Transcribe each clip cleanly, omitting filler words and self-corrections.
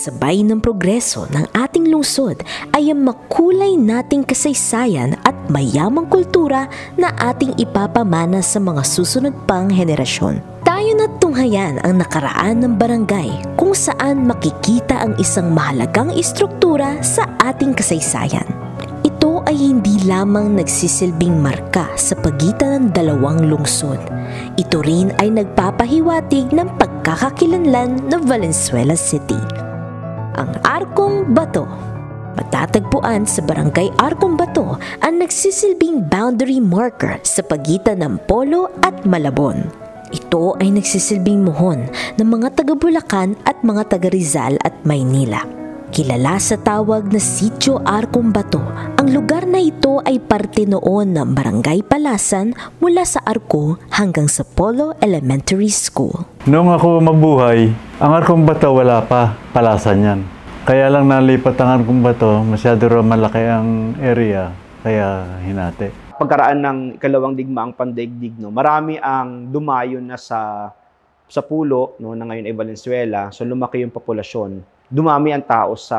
kasabay ng progreso ng ating lungsod ay ang makulay nating kasaysayan at mayamang kultura na ating ipapamana sa mga susunod pang henerasyon. Tayo na tunghayan ang nakaraan ng barangay kung saan makikita ang isang mahalagang istruktura sa ating kasaysayan. Ito ay hindi lamang nagsisilbing marka sa pagitan ng dalawang lungsod. Ito rin ay nagpapahiwatig ng pagkakakilanlan ng Valenzuela City. Ang Arkong Bato. Matatagpuan sa Barangay Arkong Bato ang nagsisilbing boundary marker sa pagitan ng Polo at Malabon. Ito ay nagsisilbing muhon ng mga taga-Bulacan at mga taga-Rizal at Maynila. Kilala sa tawag na Sitio Arkong Bato, ang lugar na ito ay parte noon ng Barangay Palasan mula sa Arco hanggang sa Polo Elementary School. Noong ako mabuhay, ang Arkong Bato wala pa, Palasan yan. Kaya lang nalipat ang Arkong Bato, masyado rin malaki ang area, kaya hinati. Pagkaraan ng ikalawang digmaang pandaigdig, no, marami ang dumayo na sa Pulo, no, na ngayon ay Valenzuela, so lumaki yung populasyon. Dumami ang tao sa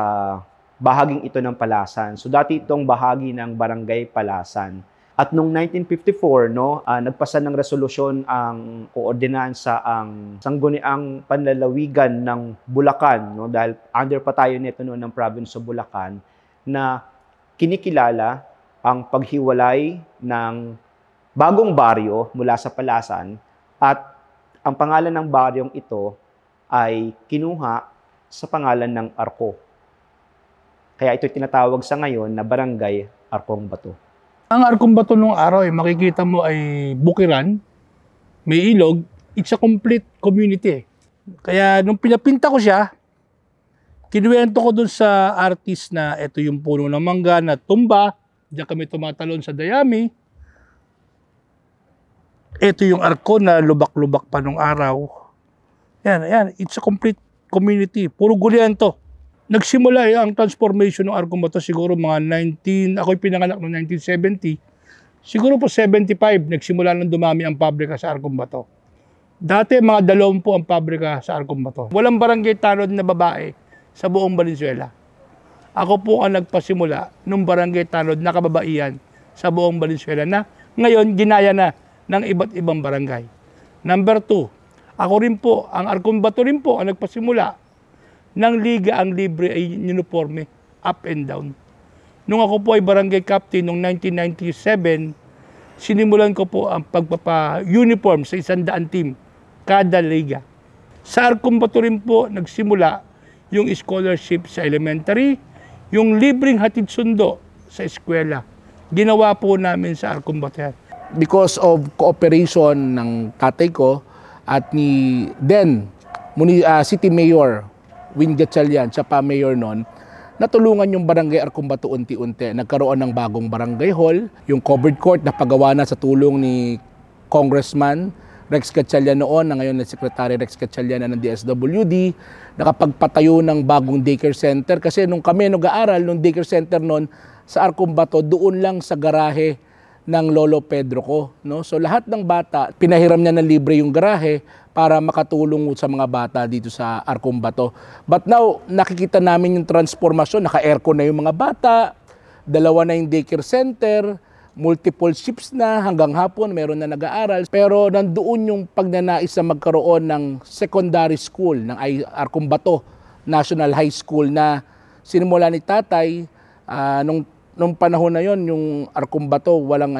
bahaging ito ng Palasan. So dati itong bahagi ng Barangay Palasan. At noong 1954, no, nagpasa ng resolusyon ang ordinansa ang sangguniang panlalawigan ng Bulacan, no, dahil under pa tayo nito noon ng province of Bulacan, na kinikilala ang paghiwalay ng bagong baryo mula sa Palasan at ang pangalan ng baryong ito ay kinuha sa pangalan ng Arco. Kaya ito tinatawag sa ngayon na Barangay Arkong Bato. Ang Arkong Bato nung araw makikita mo ay bukiran, may ilog, it's a complete community. Kaya nung pinapinta ko siya, kinuwento ko dun sa artist na ito yung puno ng mangga na tumba, diyan kami tumatalon sa dayami. Ito yung Arco na lubak-lubak pa nung araw. Yan, it's a complete community. Puro gulyan to. Nagsimula ang transformation ng Arkong Bato siguro mga ako'y pinanganak noong 1970. Siguro po 75, nagsimula nang dumami ang pabrika sa Arkong Bato. Dati mga 20 ang pabrika sa Arkong Bato. Walang barangay tanod na babae sa buong Valenzuela. Ako po ang nagpasimula ng barangay tanod na kababaihan sa buong Valenzuela na ngayon ginaya na ng iba't ibang barangay. Number 2, ako rin po, ang Arkong Bato rin po ang nagpasimula ng liga ang libre ay uniforme, up and down. Nung ako po ay barangay captain noong 1997, sinimulan ko po ang pagpapa-uniform sa 100 team, kada liga. Sa Arkong Bato rin po nagsimula yung scholarship sa elementary, yung libreng hatid sundo sa eskwela. Ginawa po namin sa Arkong Bato yan. Because of cooperation ng tatay ko, at ni City Mayor Win Gatchalian, siya pa mayor noon, natulungan yung Barangay Arkong Bato unti-unti. Nagkaroon ng bagong barangay hall, yung covered court na pagawa na sa tulong ni Congressman Rex Gatchalian noon, na ngayon na Secretary Rex Gatchalian na ng DSWD, nakapagpatayo ng bagong daycare center. Kasi nung kami nag-aaral, nung daycare center noon sa Arkong Bato, doon lang sa garahe ng Lolo Pedro ko, no? So lahat ng bata, pinahiram niya ng libre yung garahe para makatulong sa mga bata dito sa Arkong Bato. But now, nakikita namin yung transformasyon, naka-aircon na yung mga bata, 2 na yung daycare center, multiple shifts na, hanggang hapon meron na nag-aaral. Pero nandoon yung pagnanais na magkaroon ng secondary school ng Arkong Bato National High School na sinimula ni tatay nung panahon na yon. Yung Arkong Bato walang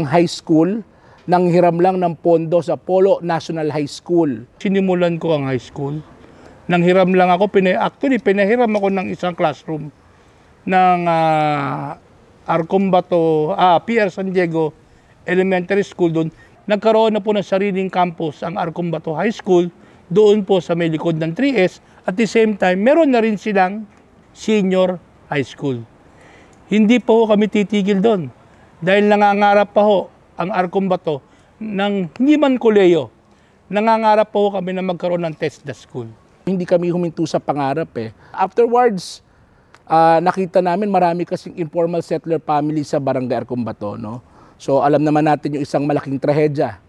high school, nanghiram lang ng pondo sa Polo National High School. Sinimulan ko ang high school. Nanghiram lang ako, pinahiram ako ng isang classroom ng Arkong Bato, PR San Diego Elementary School. Doon nagkaroon na po ng sariling campus ang Arkong Bato High School doon po sa may likod ng 3S. At the same time, meron na rin silang senior high school. Hindi po kami titigil doon dahil nangangarap pa ho ang Arkong Bato ng hindi man koleyo. Nangangarap po kami na magkaroon ng TESDA school. Hindi kami huminto sa pangarap eh. Afterwards, nakita namin marami kasing informal settler family sa Barangay Arkong Bato, no? So alam naman natin yung isang malaking trahedya,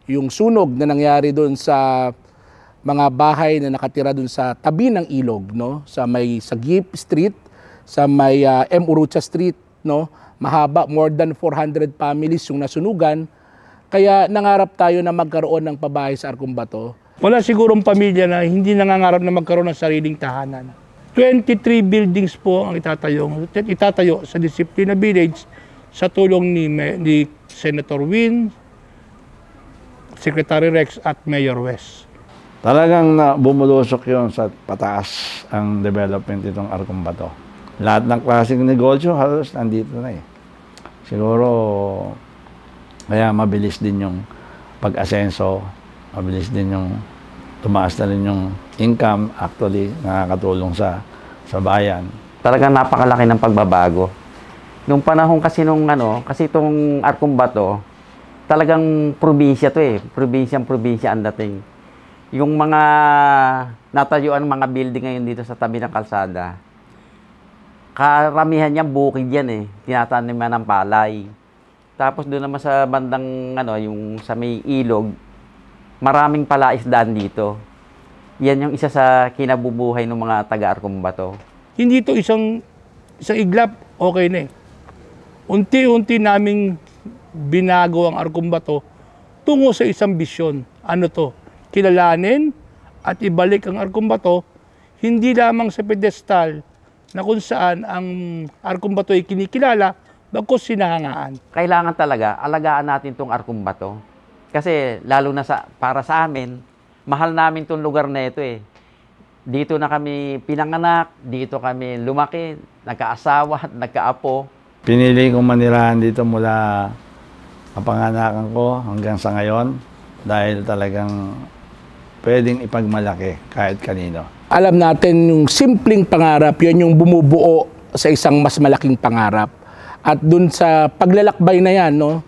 yung sunog na nangyari doon sa mga bahay na nakatira dun sa tabi ng ilog, no? Sa may Sagip Street, sa may M. Urucha Street, no? Mahaba, more than 400 families yung nasunugan. Kaya nangarap tayo na magkaroon ng pabahay sa Arcumbato. Wala sigurong pamilya na hindi nangangarap na magkaroon ng sariling tahanan. 23 buildings po ang itatayo sa Disiplina Village sa tulong ni Senator Win, Secretary Rex at Mayor Wes. Talagang bumulusok yon sa pataas ang development itong Arcumbato. Lahat ng klaseng negosyo halos nandito na eh. Siguro kaya mabilis din yung pag-asenso, mabilis din yung tumaas na rin yung income, actually nakakatulong sa bayan. Talagang napakalaki ng pagbabago. Nung panahon kasi kasi itong Arcumbato, talagang probinsya to eh. Probinsya ang dating. Yung mga natayuan mga building ngayon dito sa tabi ng kalsada, karamihan niyan bukid yan eh. Tinataniman ng palay. Tapos doon naman sa bandang yung sa may ilog, maraming palaisdaan dito. Yan yung isa sa kinabubuhay ng mga taga-Arcumbato. Hindi to isang iglap, okay na eh. Unti-unti naming binago ang Arcumbato tungo sa isang bisyon. Ano to? Kilalanin at ibalik ang Arcumbato hindi lamang sa pedestal na kung saan ang Arcumbato ay kinikilala, bagkus sinahangaan. Kailangan talaga alagaan natin itong Arcumbato. Kasi lalo na para sa amin, mahal namin itong lugar na ito eh. Dito na kami pinanganak, dito kami lumaki, nagkaasawa at nagkaapo. Pinili kong manirahan dito mula kapanganakan ko hanggang sa ngayon dahil talagang pwedeng ipagmalaki kahit kanino. Alam natin yung simpleng pangarap, yan yung bumubuo sa isang mas malaking pangarap. At dun sa paglalakbay na yan, no,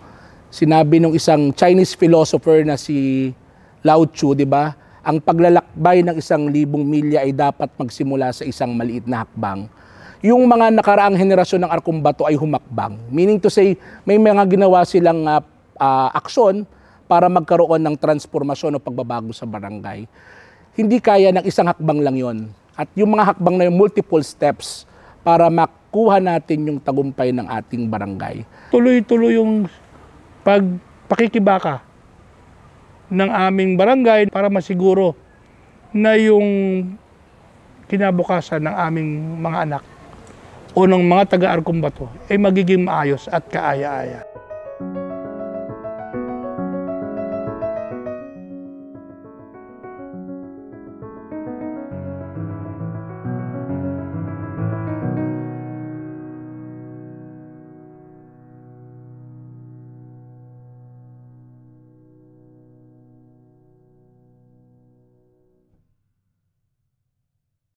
sinabi ng isang Chinese philosopher na si Lao Tzu, di ba? Ang paglalakbay ng 1,000 milya ay dapat magsimula sa isang maliit na hakbang. Yung mga nakaraang henerasyon ng Arcumbato ay humakbang. Meaning to say, may mga ginawa silang aksyon para magkaroon ng transformasyon o pagbabago sa barangay. Hindi kaya ng isang hakbang lang yon. At yung mga hakbang na yung multiple steps para makuha natin yung tagumpay ng ating barangay. Tuloy-tuloy yung pakikibaka ng aming barangay para masiguro na yung kinabukasan ng aming mga anak o ng mga taga-Arcumbato ay magiging maayos at kaaya-aya.